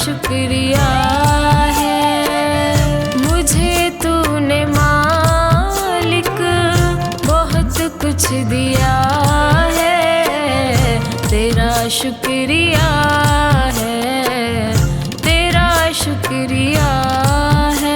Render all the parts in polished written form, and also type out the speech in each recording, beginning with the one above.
शुक्रिया है। मुझे तूने मालिक बहुत कुछ दिया है, तेरा शुक्रिया है, तेरा शुक्रिया है।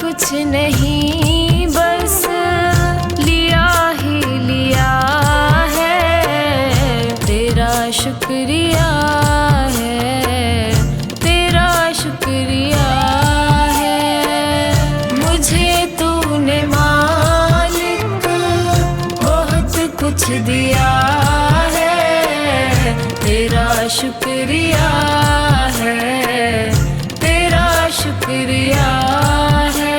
कुछ नहीं, बस लिया ही लिया है। तेरा शुक्रिया है, तेरा शुक्रिया है। मुझे तूने मालिक बहुत कुछ दिया है। तेरा शुक्रिया है, तेरा शुक्रिया है।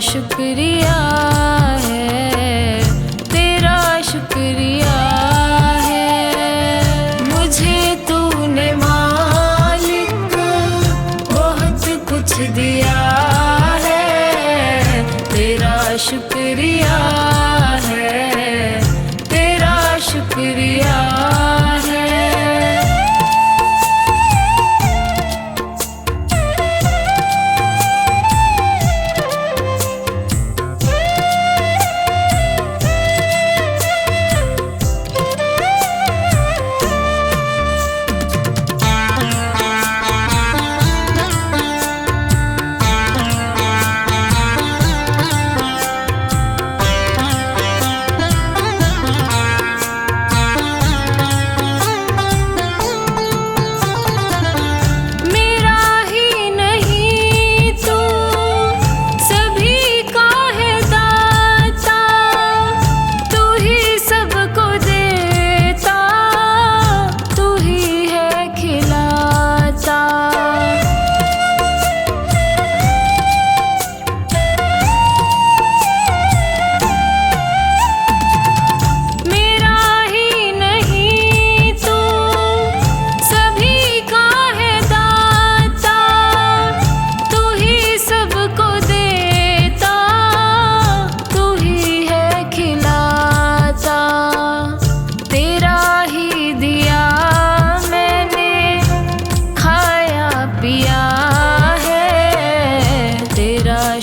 शुक्रिया है, तेरा शुक्रिया है। मुझे तूने मालिक बहुत कुछ दिया है। तेरा शुक्रिया है, तेरा शुक्रिया है।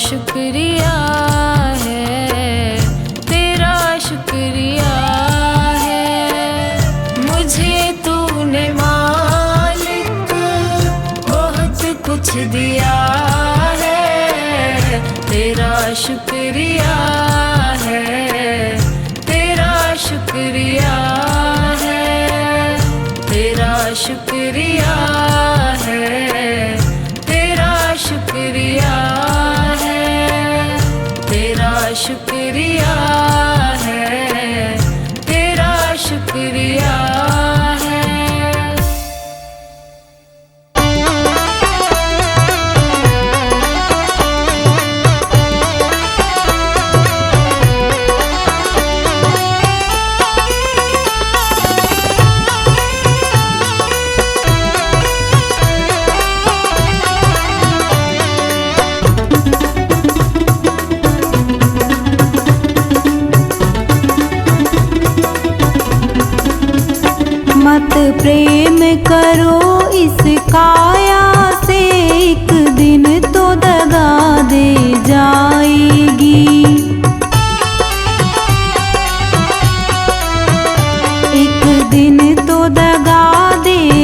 शुक्रिया है, तेरा शुक्रिया है। मुझे तूने मालिक बहुत कुछ दिया है। तेरा शुक्रिया है, तेरा शुक्रिया है। तेरा शुक्रिया है, तेरा शुक्रिया है। तेरा शुक्रिया है, तेरा शुक्रिया है। मत प्रेम करो इस काया से, एक दिन तो दगा दे जाएगी। एक दिन तो दगा दे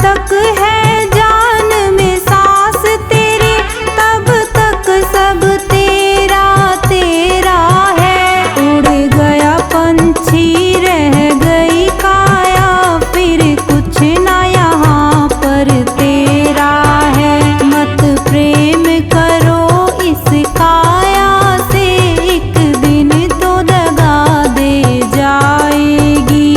तक है जान में सांस तेरी, तब तक सब तेरा तेरा है। उड़ गया पंछी रह गई काया, फिर कुछ ना यहाँ पर तेरा है। मत प्रेम करो इस काया से, एक दिन तो दगा दे जाएगी।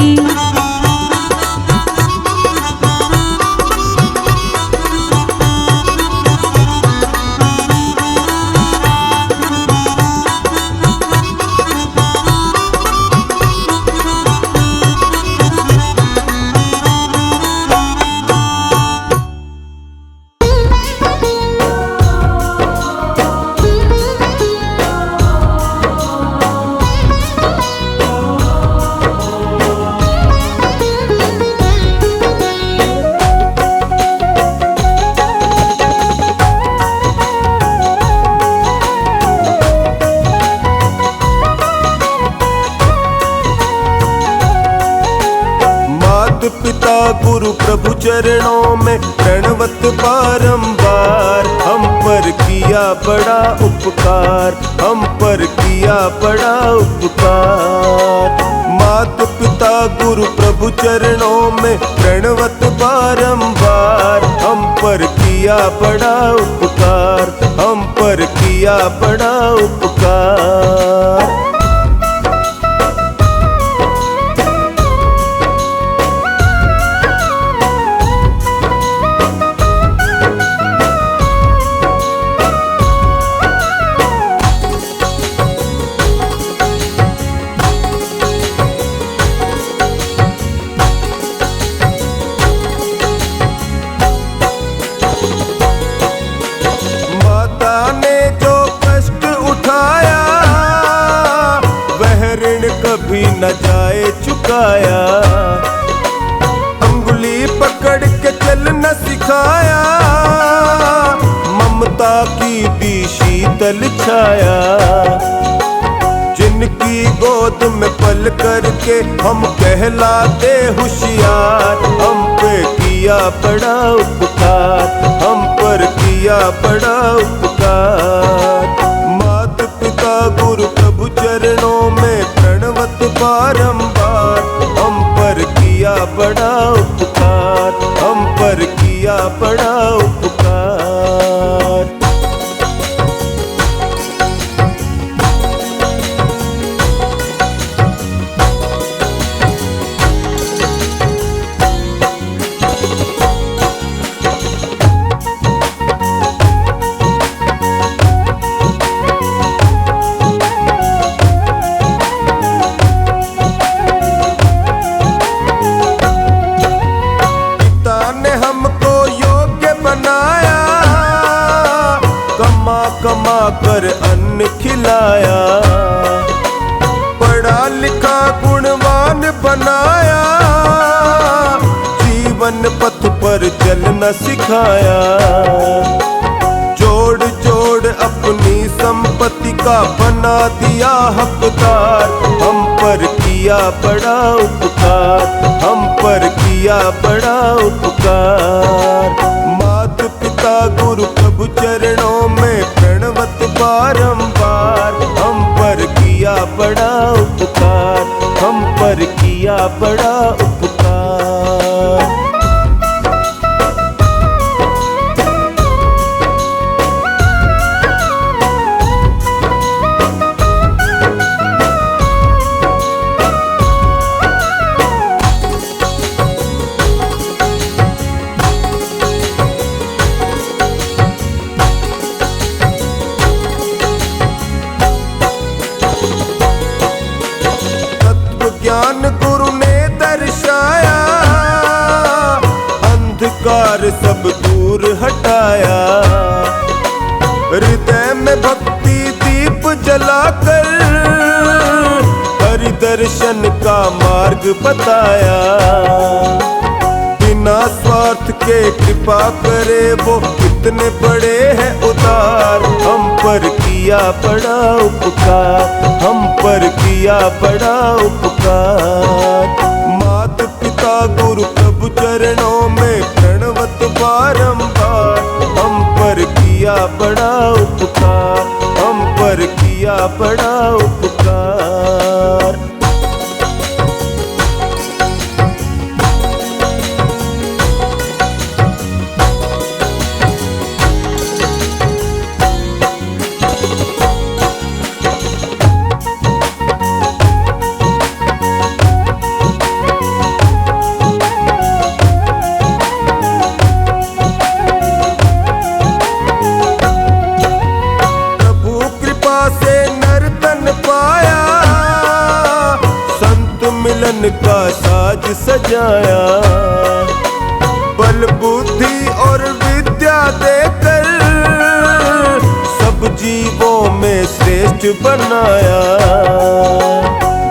पिता गुरु प्रभु चरणों में प्रणवत बारंबार, हम पर किया बड़ा उपकार, हम पर किया बड़ा उपकार। मात पिता गुरु प्रभु चरणों में प्रणवत बारंबार, हम पर किया बड़ा उपकार, हम पर किया बड़ा उपकार। कभी न जाए चुकाया, अंगुली पकड़ के चलना सिखाया, ममता की दी शीतल छाया। जिनकी गोद में पल करके हम कहलाते होशियार, हम पे किया बड़ा उपकार, हम पर किया बड़ा उपकार। मात पिता गुरु प्रभु चरणों में प्रणवत बारंबार, हम पर किया बड़ा उपकार, हम पर किया बड़ा उपकार। कमा कर अन्न खिलाया, पढ़ा लिखा गुणवान बनाया, जीवन पथ पर चलना सिखाया। जोड़ जोड़ अपनी संपत्ति का बना दिया हकदार, हम पर किया बड़ा उपकार, हम पर किया बड़ा उपकार। मात पिता गुरु प्रभु चरणों में प्रणवत बारंबार, हम पर किया बड़ा उपकार, हम पर किया बड़ा उपकार। ज्ञान गुरु ने दर्शाया, अंधकार सब दूर हटाया, हृदय में भक्ति दीप जलाकर हरि दर्शन का मार्ग बताया। बिना स्वार्थ के कृपा करे वो कितने बड़े हैं उदार, हम पर किया बड़ा उपकार, हम पर किया बड़ा उपकार। मात पिता गुरु प्रभु चरणों में प्रणव बारंबार, हम पर किया बड़ा उपकार, हम पर किया बड़ा उपकार। से नर्तन पाया, संत मिलन का साज सजाया, बल बुद्धि और विद्या देकर सब जीवों में श्रेष्ठ बनाया।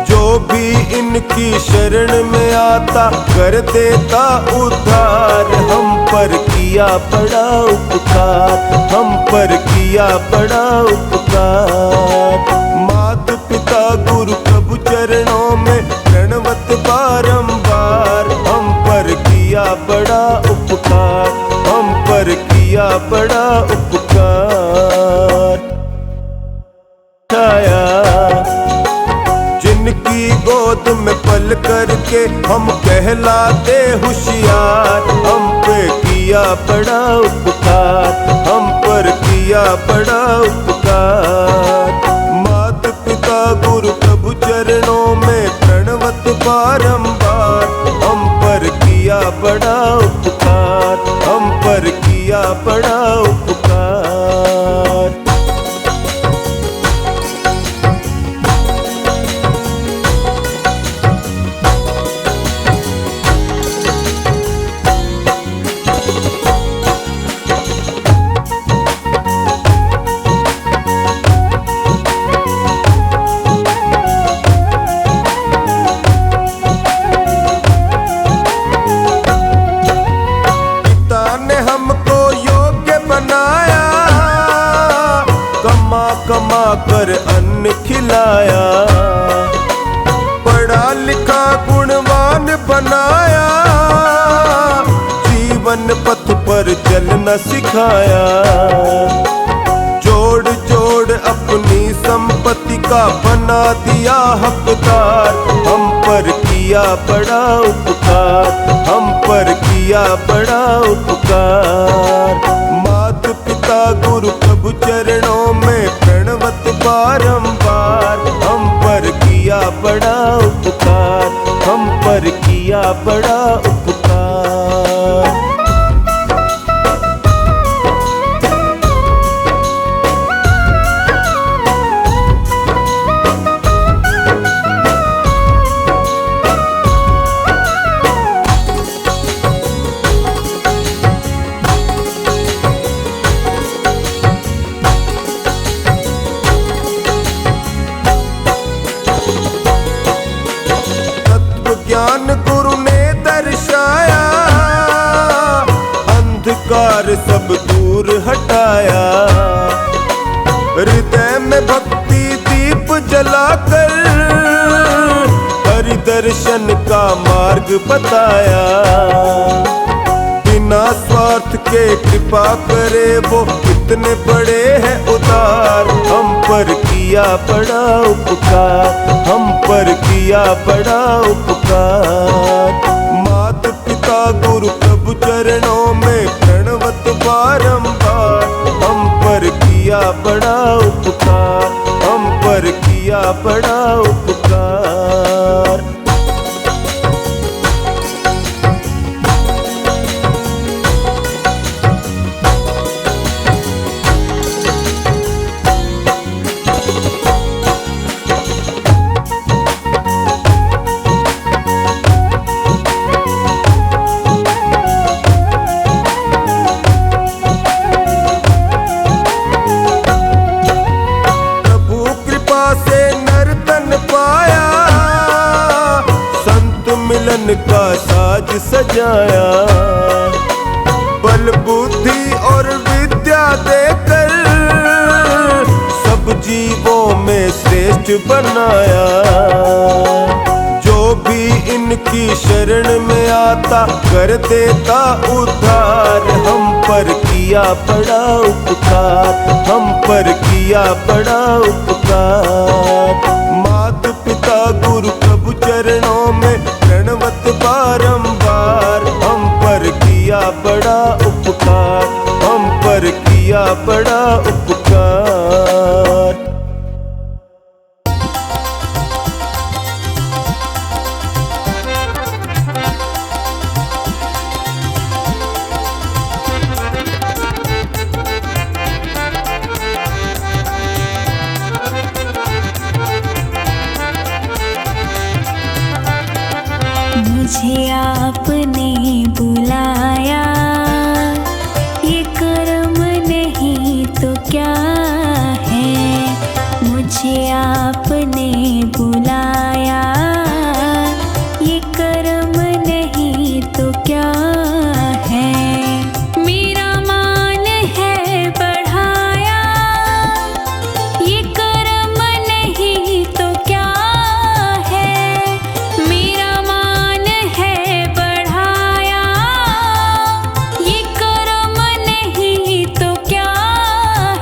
जो भी इनकी शरण में आता कर देता उद्धार, हम पर किया बड़ा उपकार, हम पर किया बड़ा उपकार। मात पिता गुरु प्रभु चरणों में प्रणवत बारंबार, हम पर किया बड़ा उपकार, हम पर किया बड़ा उपकार। छाया जिनकी गोद में पल करके हम कहलाते होशियार, हम पे किया बड़ा उपकार, हम पर किया बड़ा उपकार। मात पिता गुरु प्रभु चरणों में प्रणवत बारंबार, हम पर किया बड़ा उपकार, हम पर किया बड़ा उपकार। कमा कर अन्न खिलाया, पढ़ा लिखा गुणवान बनाया, जीवन पथ पर चलना सिखाया। जोड़ जोड़ अपनी संपत्ति का बना दिया हकदार, हम पर किया बड़ा उपकार, हम पर किया बड़ा उपकार। मात पिता गुरु प्रभु चरणों में प्रणवत बारंबार, हम पर किया बड़ा उपकार, हम पर किया बड़ा उपकार। ज्ञान गुरु ने दर्शाया, अंधकार सब दूर हटाया, हृदय में भक्ति दीप जलाकर हरि दर्शन का मार्ग बताया। बिना स्वार्थ के कृपा करे वो कितने बड़े हैं उदार, हम पर किया बड़ा उपकार, हम पर किया बड़ा उपकार। मात पिता गुरु प्रभु चरणों में प्रणवत बारंबार, हम पर किया बड़ा उपकार, हम पर किया बड़ा उपकार। से नर्तन पाया, संत मिलन का साज सजाया, बल बुद्धि और विद्या देकर सब जीवों में श्रेष्ठ बनाया। जो भी इनकी शरण में आता कर देता उद्धार। हम पर किया बड़ा उपकार, हम पर किया बड़ा उपकार। मात पिता गुरु प्रभु चरणों में प्रणवत बारंबार। हम पर किया बड़ा उपकार, हम पर किया बड़ा उपकार। मुझे आपने बुलाया, ये कर्म नहीं तो क्या है। मुझे आपने बुलाया, ये कर्म नहीं तो क्या है। मेरा मान है बढ़ाया, ये कर्म नहीं तो क्या है। मेरा मान है बढ़ाया, ये कर्म नहीं तो क्या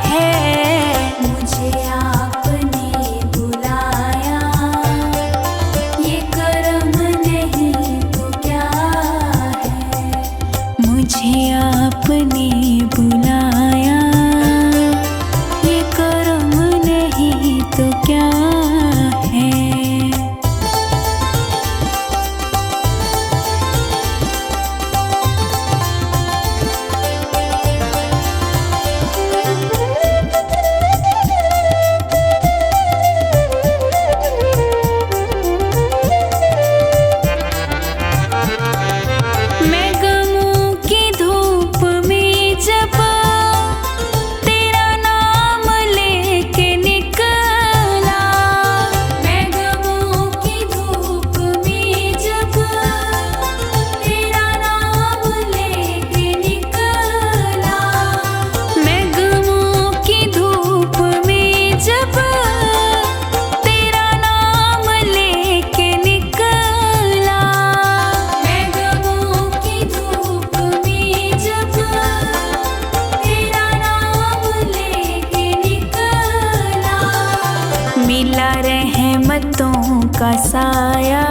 है। मुझे आपने बुलाया, ये कर्म नहीं तो क्या है। मुझे आपने बुलाया, ये कर्म नहीं तो क्या है। मैं गमों की धूप में जब तेरा नाम लेके निकला। मैं गमों की धूप में जब तेरा नाम लेके निकला। मैं गमों की धूप में जब तेरा नाम लेके निकला। मैं गमों की धूप में जब तेरा नाम लेके निकला। मिला रहमतों का साया,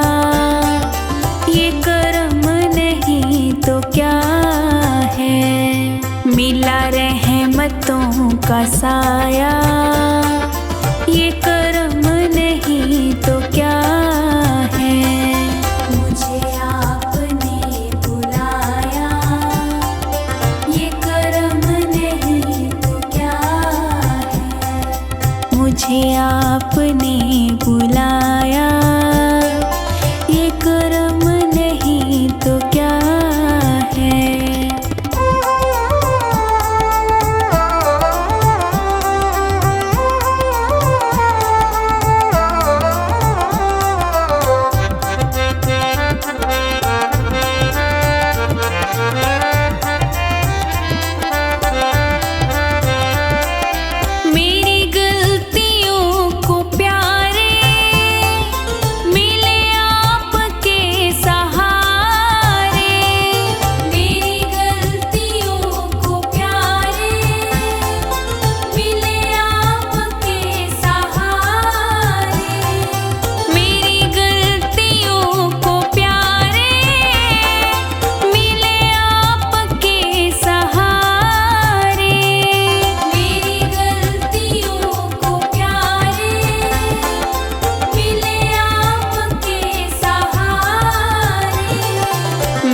ये कर्म नहीं तो क्या है। मिला रहमतों का साया, ये कर्म नहीं तो क्या है। मुझे आपने बुलाया, ये कर्म नहीं तो क्या है। मुझे आपने बुलाया, ये कर्म नहीं तो क्या है। मेरी गलतियों को प्यारे मिले आपके सहारे। मेरी गलतियों को प्यारे मिले आपके सहारे। मेरी गलतियों को प्यारे मिले आपके सहारे। मेरी गलतियों को प्यारे मिले आपके सहारे।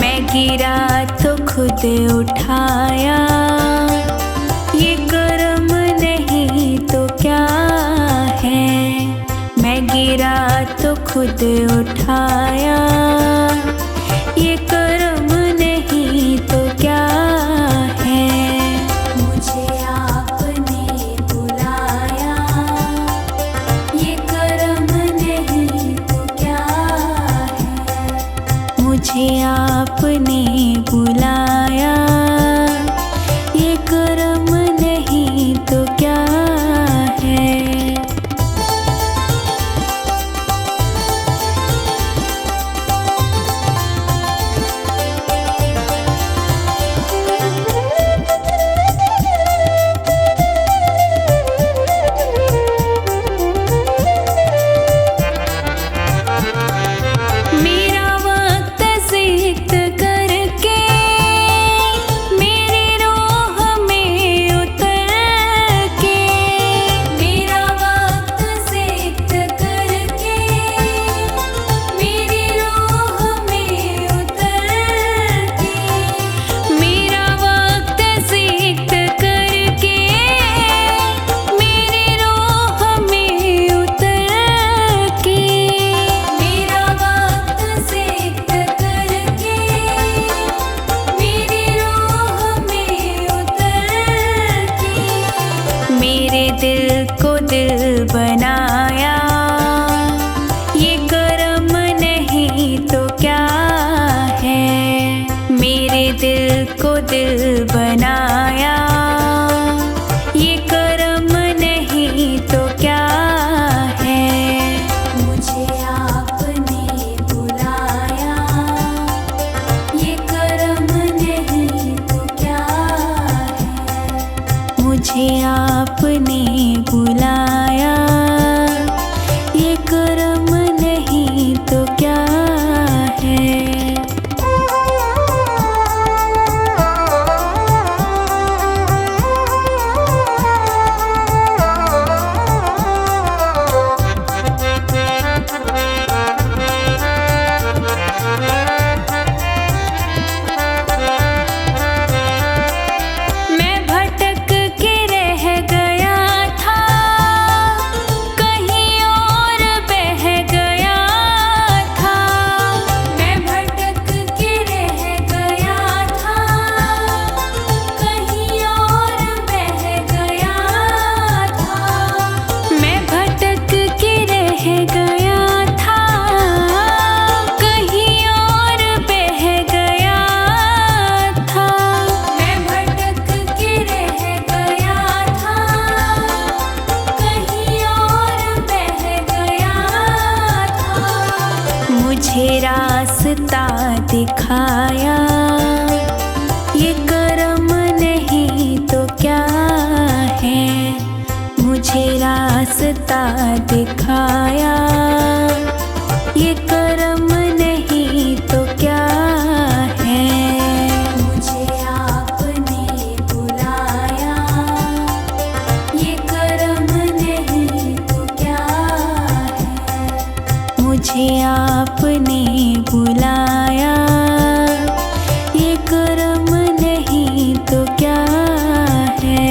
मैं गिरा तो खुद उठाया, ये कर्म नहीं तो क्या है। मैं गिरा तो खुद उठाया, ये कर्म नहीं तो क्या है। मुझे आपने बुलाया, ये कर्म नहीं तो क्या है। मुझे आपने बुलाया, ये कर्म नहीं तो क्या है। बनाया, ये कर्म नहीं तो क्या है। मेरे दिल को दिल बनाया, ये कर्म नहीं तो क्या है। मुझे आपने बुलाया, ये कर्म नहीं तो क्या है। मुझे आपने बुलाया, ये कर्म नहीं तो क्या है। मैं भटक के रह गया था, कहीं और बह गया था। मैं भटक के रह गया था, कहीं और बह गया था। मैं भटक के रह गया था, कहीं और बह गया था। मैं भटक के रह गया था, कहीं और बह गया था। मुझे रास्ता दिखाया, ये कर्म नहीं तो क्या है। मुझे रास्ता दिखाया, ये कर्म नहीं तो क्या है। मुझे आपने बुलाया, ये कर्म नहीं तो क्या है। मुझे आपने बुलाया, ये कर्म नहीं तो क्या है।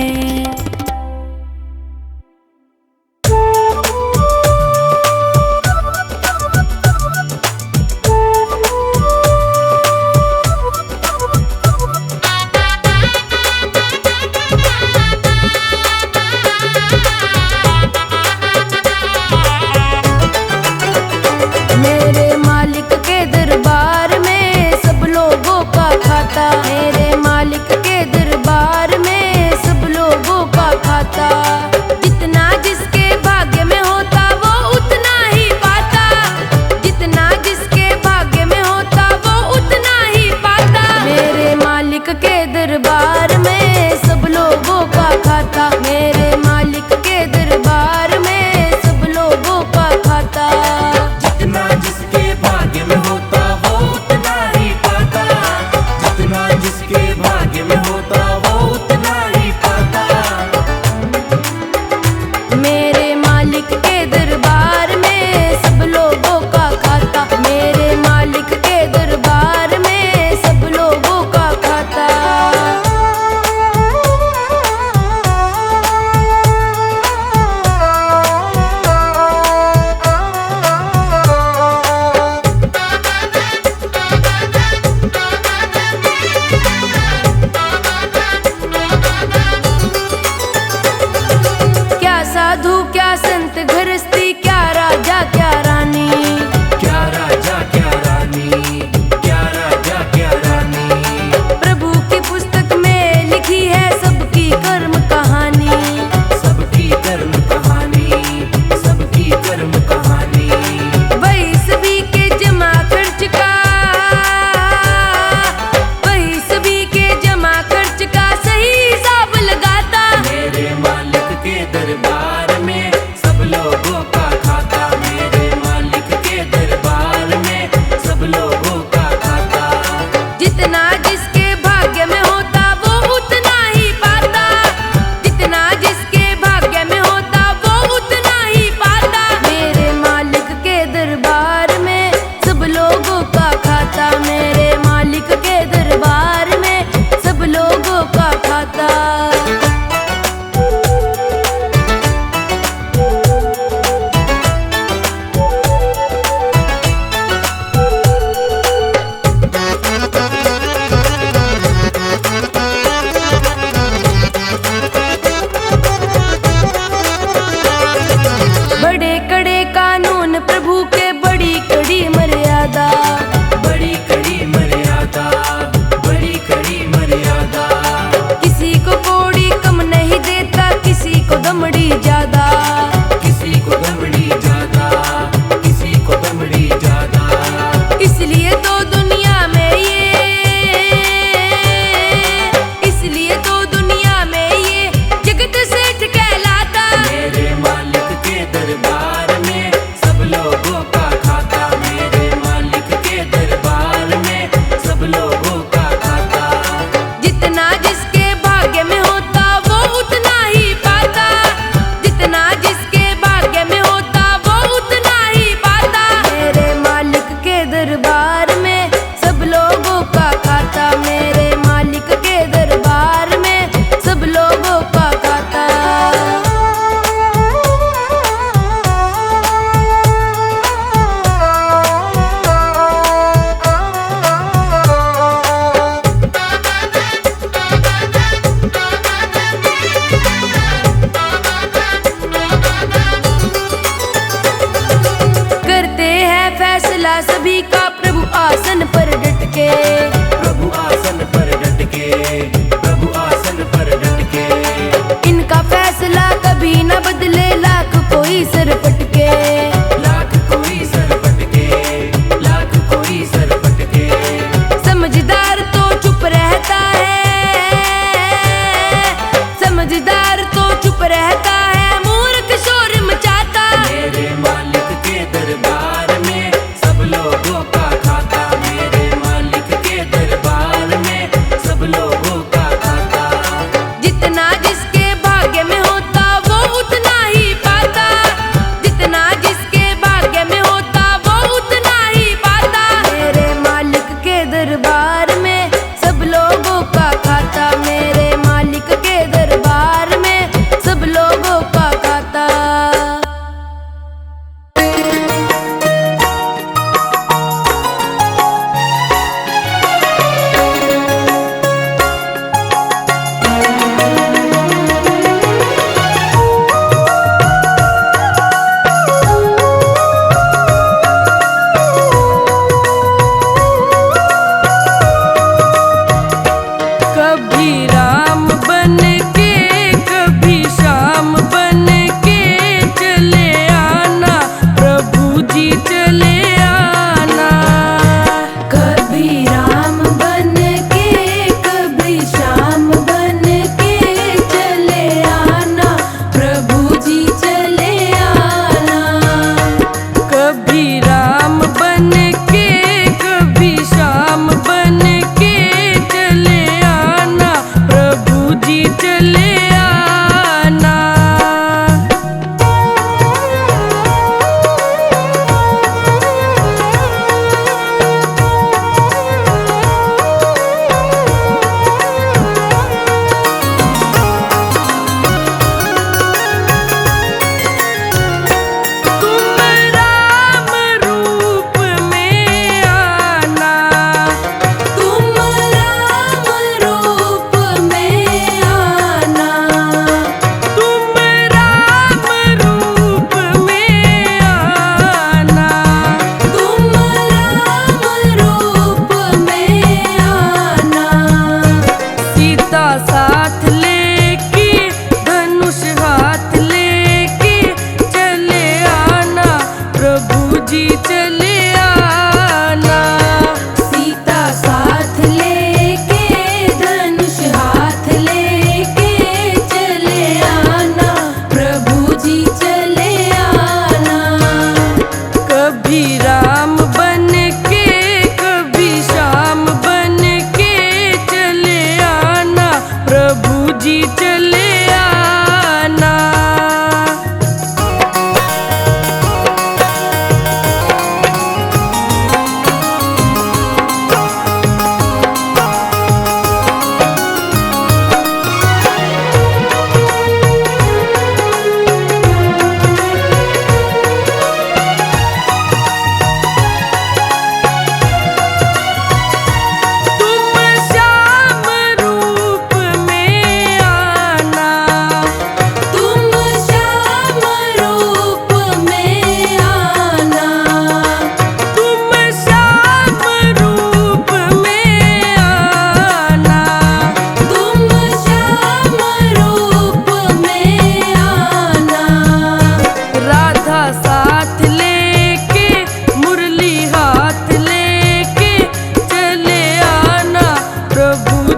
मेरे मालिक के दरबार में सब लोगों का खाता। मेरे मालिक के दरबार में सब लोगों का खाता। जितना जिसके भाग्य में होता वो उतना ही पाता। जितना जिसके भाग्य में होता वो उतना ही पाता। मेरे मालिक के दरबार में सब लोगों का खाता। मेरे मालिक के दरबार में सब लोगों का खाता। जितना जिसके भाग्य में होता वो उतना ही पाता। जितना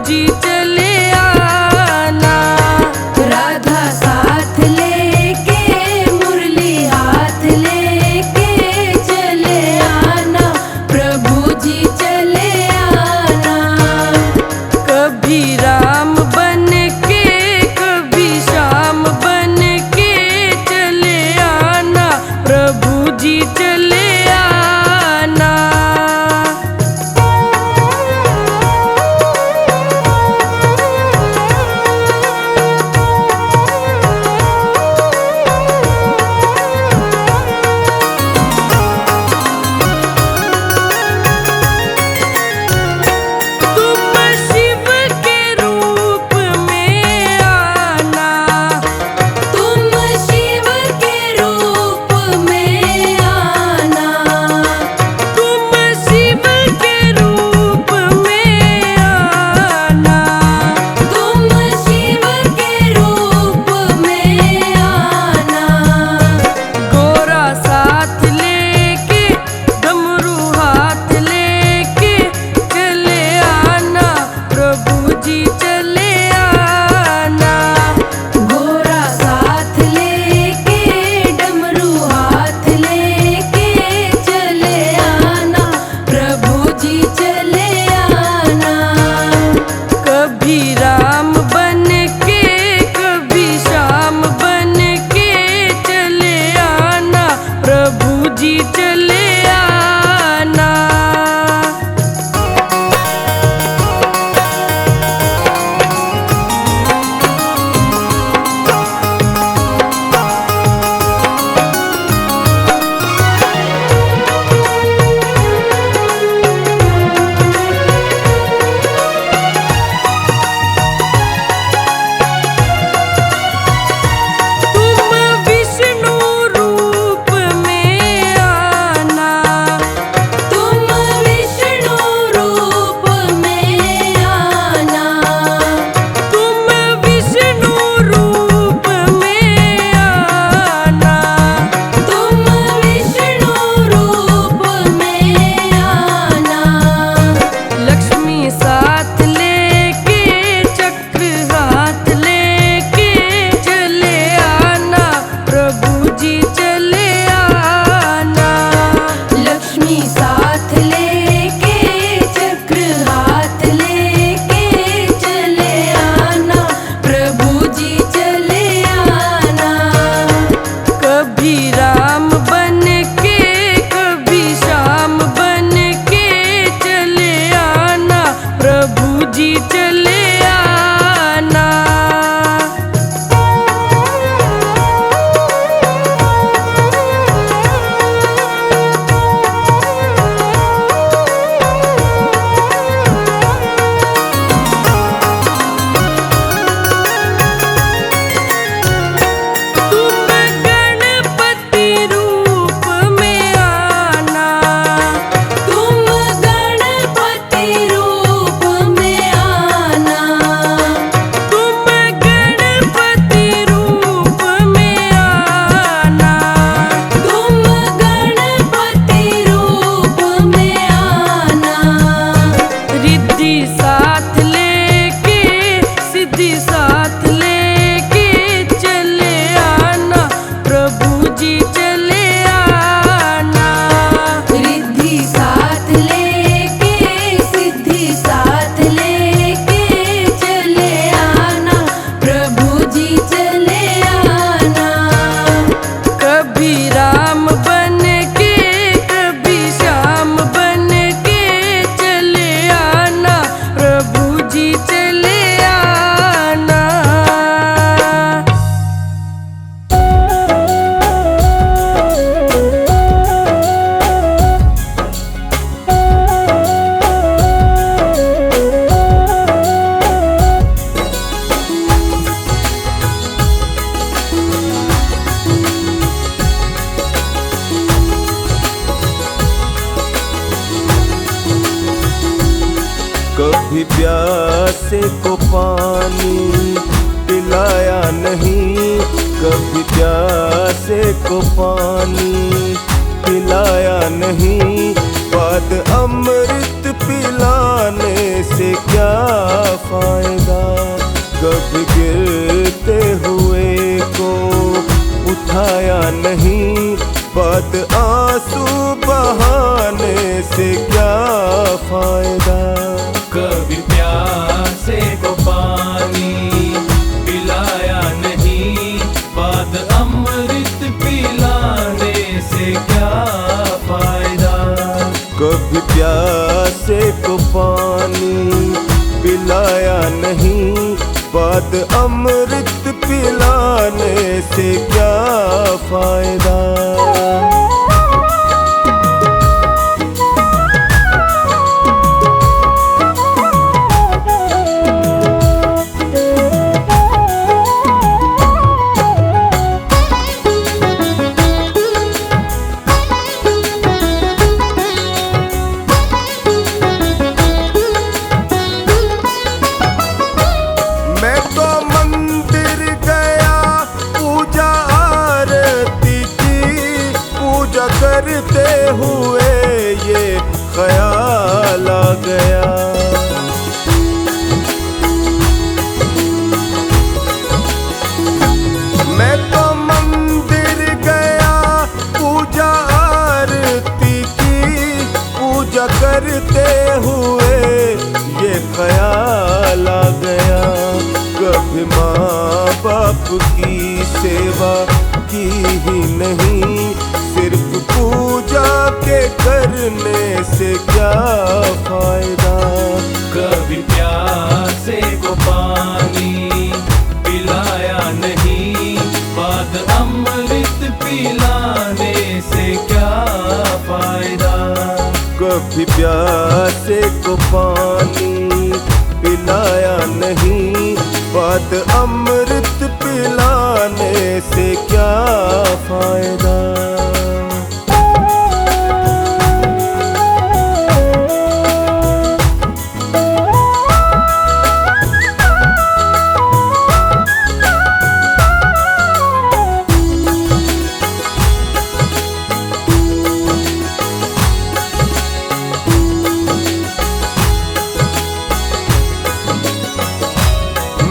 जी चले आना। राधा साथ लेके मुरली हाथ लेके चले आना, प्रभु जी चले आना। कभी राम बन के कभी श्याम बन के चले आना, प्रभु जी चले आना। तुम शिव के रूप में आना, तुम शिव के रूप में आना, तुम शिव के रूप में आना। तुम शिव के रूप में आना। गोरा साथ लेके डमरू हाथ लेके चले आना, प्रभु जी चले आना। घोड़ा साथ लेके डमरू हाथ लेके चले आना, प्रभु जी चले आना। कभी राम बन के कभी श्याम बन के चले आना, प्रभु जी चले आना। तुम विष्णु रूप में आना, तुम विष्णु रूप में आना, तुम विष्णु रूप में आना। तुम विष्णु रूप में आना। लक्ष्मी साथ लेके चक्र हाथ लेके चले आना, प्रभु जी चले आना। लक्ष्मी साथ लेके चक्र हाथ लेके चले आना, प्रभु जी चले आना। कभी राम बन के कभी श्याम बन के चले आना, प्रभु जी चले आना। तुम गणपति रूप में आना, तुम गणपति रूप में आना, तुम गणपति रूप में आना। तुम गणपति रूप में आना। रिद्धि साथ लेके सिद्धि साथ लेके चले आना, प्रभु जी चले आना। रिद्धि साथ लेके सिद्धि साथ लेके चले आना, प्रभु जी चले आना। कभी राम बन के कभी श्याम बन के चले आना, प्रभु जी चले आना। कभी प्यासे को पानी पिलाया नहीं, कभी प्यासे को पानी पिलाया नहीं, बात अमृत पिलाने से क्या फायदा। कभी गिरते हुए को उठाया नहीं, बाद आंसू बहाने से क्या फायदा। कभी प्यासे को पानी पिलाया नहीं, बाद अमृत पिलाने से क्या फायदा। कभी प्यासे को पानी पिलाया नहीं, बाद अमृत पिलाने से क्या फायदा। मैं तो मंदिर गया, पूजा आरती की, पूजा करते हुए ये ख्याल आ गया। मैं तो मंदिर गया, पूजा आरती की, पूजा करते हुए ये ख्याल आ गया। कभी माँ बाप की सेवा की ही नहीं, सिर्फ पूजा के करने से क्या फायदा। कभी प्यासे को पानी पिलाया नहीं, बाद अमृत पिलाने से क्या फायदा। कभी प्यासे को पानी पिलाया नहीं, बाद अमृत पिलाने से क्या फायदा।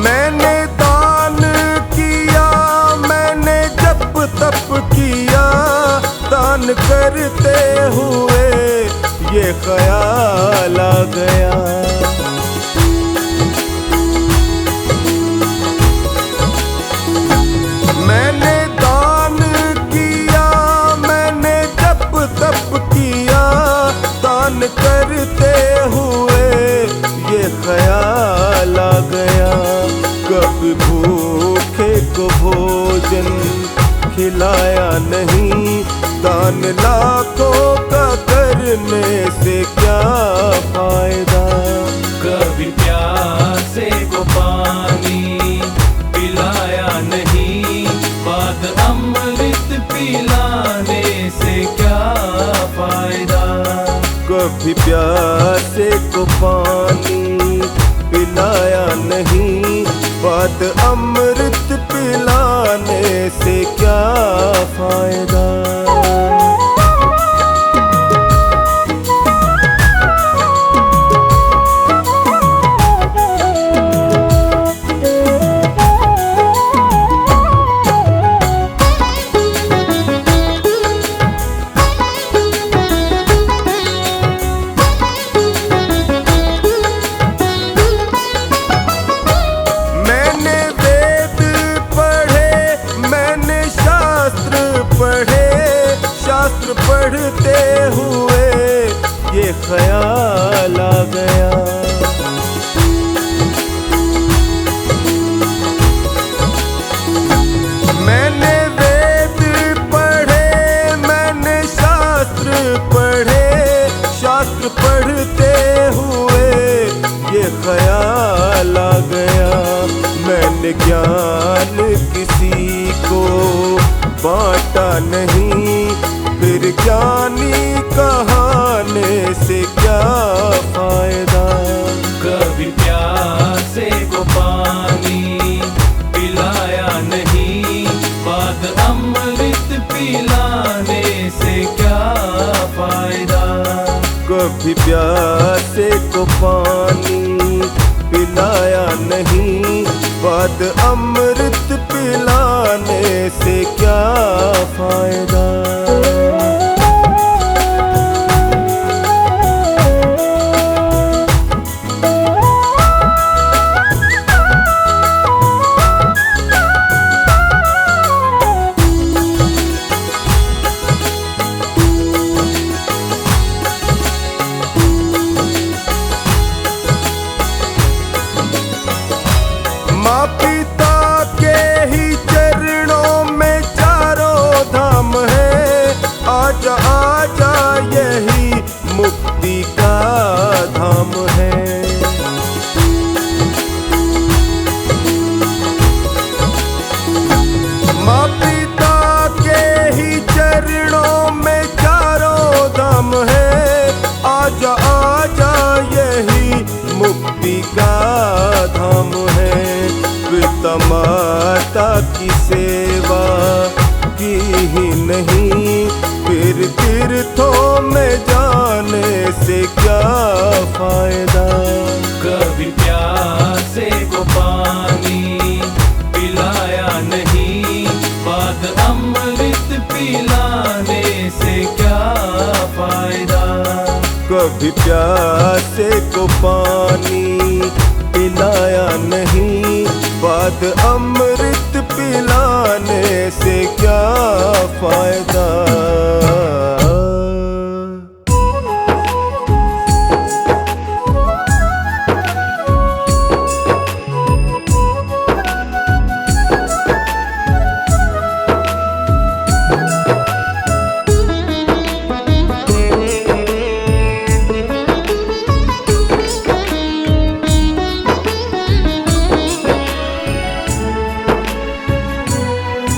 मैंने दान किया, मैंने जप तप किया, दान करते हुए ये ख्याल आ गया। मैंने दान किया, मैंने जप तप किया, दान करते हुए ये ख्याल आ गया। कभी भूखे को भोजन खिलाया नहीं, दान लाखों का करने से क्या फायदा। कभी प्यासे को पानी पिलाया नहीं, बाद अमृत पिलाने से क्या फायदा। कभी प्यासे को पानी पिलाया नहीं, बाद अमृत पिलाने से क्या फायदा। मैंने वेद पढ़े, मैंने शास्त्र पढ़े, शास्त्र पढ़ते हुए ये ख्याल आ गया। मैंने वेद पढ़े, मैंने शास्त्र पढ़े, शास्त्र पढ़ते हुए ये ख्याल आ गया। मैंने ज्ञान किसी को बांटा नहीं, फिर ज्ञानी कहाने से क्या फायदा। कभी प्यासे को पानी पिलाया नहीं, बाद अमृत पिलाने से क्या फायदा। कभी प्यास प्यासे को पानी पिलाया नहीं, बाद अमृत पिलाने से क्या फायदा। माँ पिता के ही चरणों में चारों धाम है, आजा आजा यही मुक्ति का धाम है। माँ पिता के ही चरणों में चारों धाम है, आजा आजा यही मुक्ति का धाम है। पिता माता की सेवा की ही नहीं, फिर तीर्थों में जाने से क्या फायदा। कभी प्यासे को पानी पिलाया नहीं, बाद अमृत पिलाने से क्या फायदा। कभी प्यासे को पानी पिलाया नहीं, बाद अमृत पिलाने से क्या फायदा।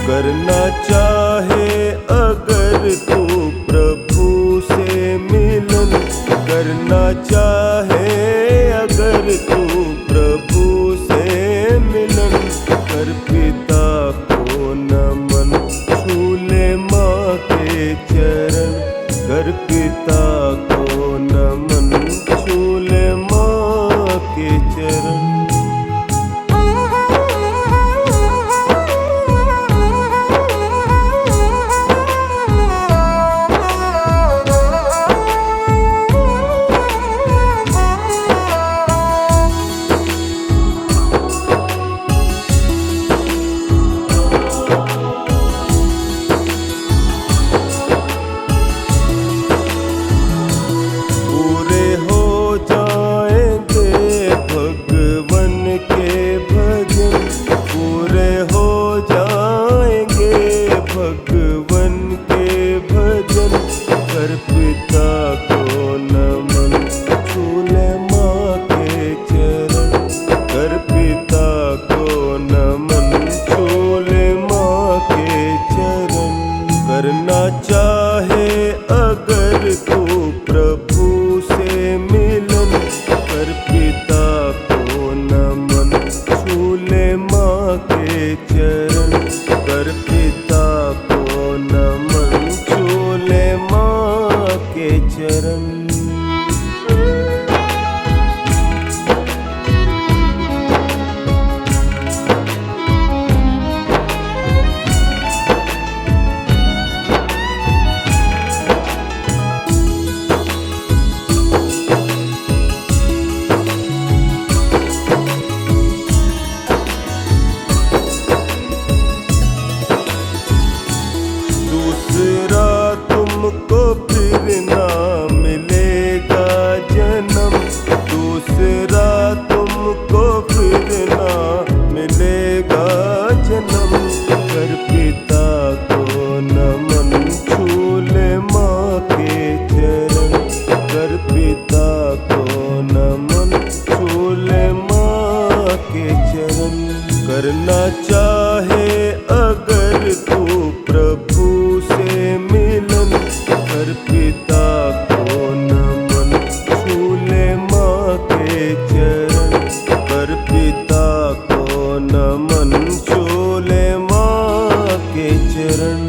करना चाहे अगर तू प्रभु से मिलन, करना चाहे अगर तू प्रभु से मिलन, कर पिता को नमन, छू ले माँ के चरण, कर पिता को नमन, छू ले माँ के चरण। करना चाहे अगर तू प्रभु से मिलन, कर पिता को नमन, छू ले माँ के चरण, कर पिता को नमन, छू ले माँ के चरण। दूसरा तुमको फिर ना मिलेगा जन्म, दूसरा तुमको फिर ना मिलेगा जन्म, कर पिता को नमन, छू ले माँ के चरण, कर पिता को नमन, छू ले माँ के चरण। करना चाहे अगर तू प्रभु से मिलन, कर पिता को नमन, छू ले माँ के चरण, कर पिता को नमन, छू ले माँ के चरण।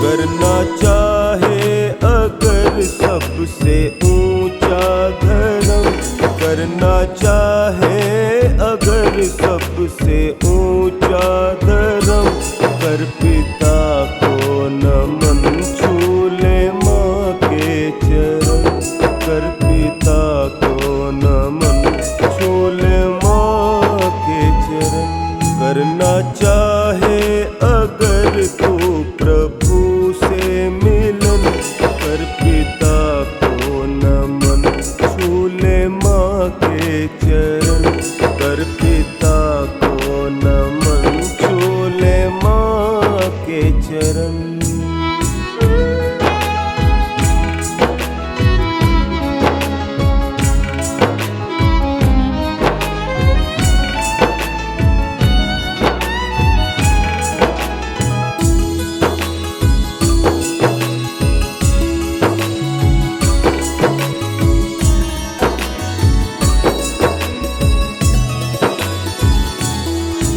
करना चाहे अगर सबसे ऊंचा धर्म, करना चाहे अगर सबसे ऊंचा धर्म, कर पिता को नमन, छू ले माँ के चरण, कर पिता को नमन, छू ले माँ के चरण। करना चाहे अगर तू प्रभु से मिलन, कर पिता को नमन, छू ले माँ के चरण, कर पिता को नमन, छू ले माँ के चरण।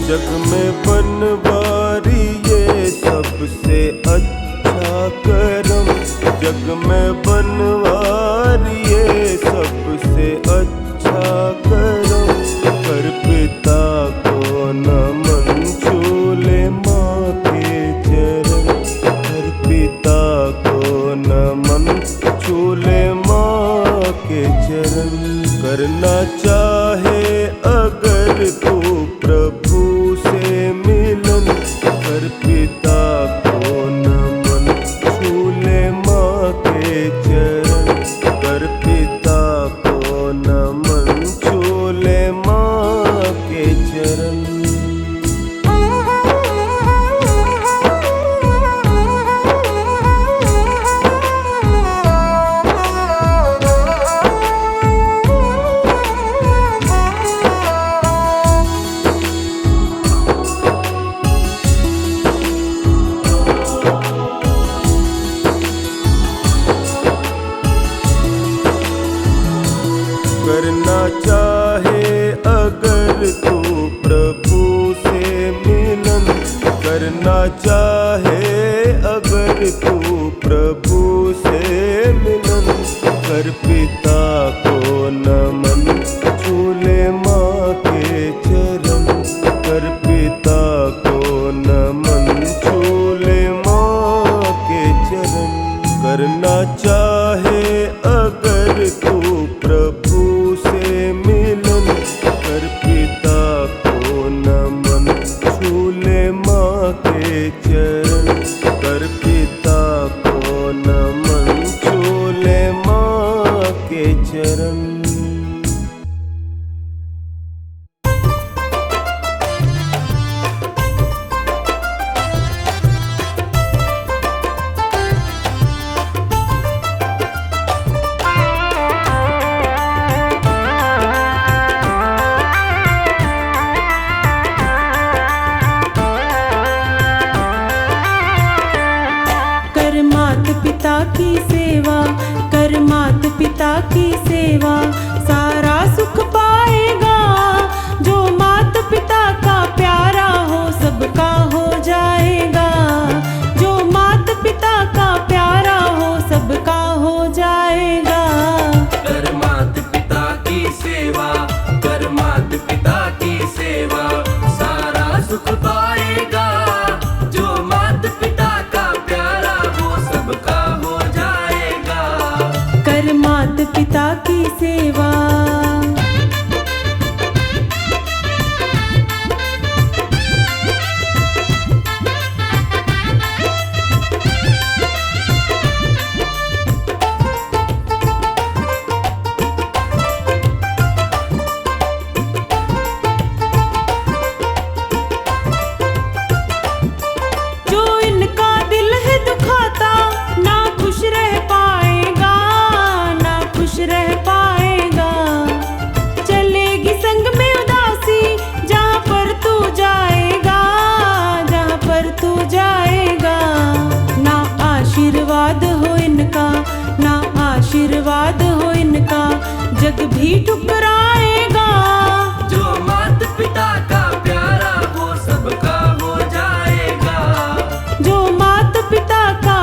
जग में बनवारी ये सबसे अच्छा करम, जग में बनवारी ये सबसे अच्छा करम, कर पिता को नमन, छू ले माँ के चरण, कर पिता को नमन, छू ले माँ के चरण। करना चाहे अगर तू प्रभु से मिलन, कर पिता को नमन, छू ले माँ के चरण, कर पिता को नमन, छू ले माँ के चरण। करना चाहे अगर तू प्रभु से मिलन, करना चाहे अगर तू प्रभु से मिलन, कर पिता को नमन, छू ले माँ के चरण, कर पिता को नमन, छू ले माँ के चरण। करना चाहे अगर तू प्रभु से मिलन, कर पिता को नमन, छू ले माँ के चरण, कर पिता को नमन, छू ले माँ के चरण। पिता की सेवा, कर मात पिता की सेवा, सारा सुख पाएगा। जो मात पिता का प्यारा हो सबका हो जाएगा, जो मात पिता का प्यारा हो सबका हो जाएगा। कर मात पिता की सेवा, कर मात पिता की सेवा, सारा सुख पाएगा। जो मात पिता का प्यारा वो सबका हो जाएगा। कर मात पिता की सेवा। आशीर्वाद हो इनका, जग भी ठुकराएगा। जो मात पिता का प्यारा वो सबका हो जाएगा। जो मात पिता का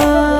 नमस्कार।